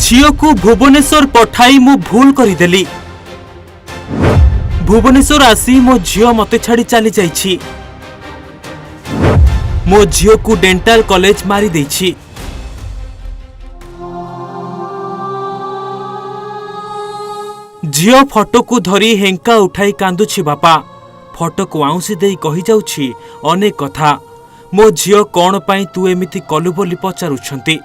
झील को भुवनेश्वर पठाई मु भूल करदेली। भुवनेश्वर आसी मो झील मते छाड़ी चली जाइछि। मो झील को डेंटाल कॉलेज मारी देछि। झील फोटो को धरी हेंका उठाई कांदुछि बापा। फोटो को आउंसी देई कहि जाउछि अनेक कथा। मो झील कौन पाई तू एमिति कलु बोली पचारुछंती,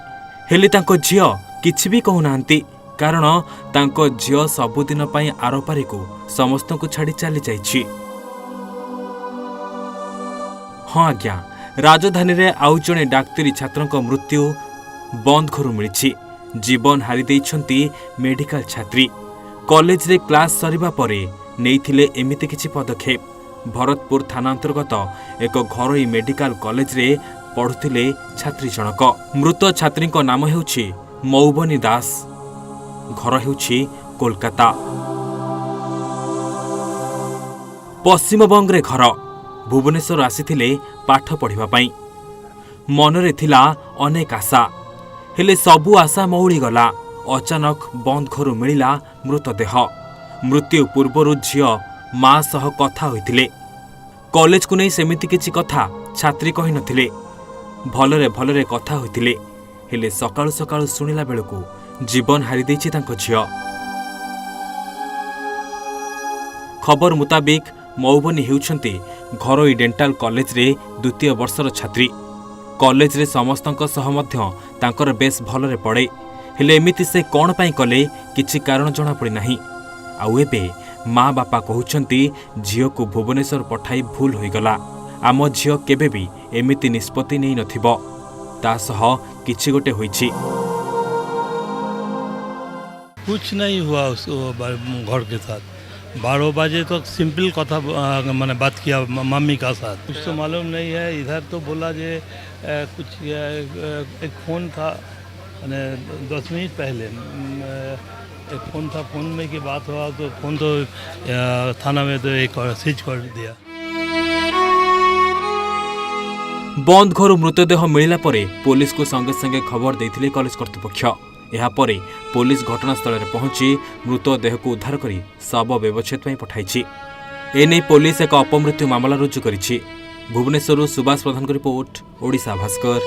हेले तांको झील किछि भी कहूनांती, कारण तांको झील सबुदिन पाई आरपारी को समस्त को छाड़ी चली जाइछि। हाँ आज्ञा, राजधानी रे आउ जणे डाक्तरी छात्रक मृत्यु बंद घरु मिलिछि। जीवन हारी देइछंती मेडिकल छात्री। कॉलेज रे क्लास सरिबा परे नेइथिले एमिति किछि पदक्षेप। भरतपुर थाना अंतर्गत एक घरोई मेडिकल कॉलेज रे पढ़ुथिले छात्री जनक। मृत छात्री नाम हेउछि मौबनी दास। घर हेउछि कोलकाता। पश्चिमबंग रे घर। भुवनेश्वर आसीथिले पाठ पढ़िबा पई। मनरे थिला अनेक आशा, हेले सबु आशा मौली गला। अचानक बंद घरु मिलिला मृतदेह। मृत्यु पूर्वरु झियो मां सह कथा होइथिले। कॉलेज को नहीं सेमिति किछि कथा छात्री कहि नथिले। भलरे भलरे कथा होइथिले, हेले सकाळु सकाळु सुनिला बेलकु जीवन हारी देछि तांको झियो। खबर मुताबिक मौबनी हेउछंती घरोई डेंटाल कॉलेज रे द्वितीय वर्षर छात्री। कॉलेज रे समस्तक सह मध्य तांकर बेस भलरे पड़े, हेले एमिति से कौन पाई कले किछि कारण जଣା पड़ी नाही। आउ एबे माँ बापा कहउछंती झियो को भुवनेश्वर पठाई भूल होइगला। आम झियो केबे भी एमिति निष्पत्ति नै नथिबो, ता सह किछि गोटे होइछि। कुछ नहीं हुआ उस घर के साथ। 12 बजे तक सिंपल कथा मैंने बात किया मम्मी का साथ। कुछ तो मालूम नहीं है। इधर तो बोला जे कुछ एक फ़ोन था, 10 मिनट पहले एक फ़ोन था। फ़ोन में की बात हुआ तो फ़ोन तो थाना में तो एक सीज कर दिया। बंद घर मृतदेह मिलिला परे पुलिस को संगे संगे खबर देथिले कॉलेज कर्तृपक्ष। एहा परे पुलिस घटनास्थल रे पहुंची मृतदेह को उद्धार करी शव व्यवच्छेद पई पठाइछि। एने पुलिस एक अपमृत्यु मामला रुजु करिछि। भुवनेश्वर सुभाष प्रधान रिपोर्ट, ओडिशा भास्कर।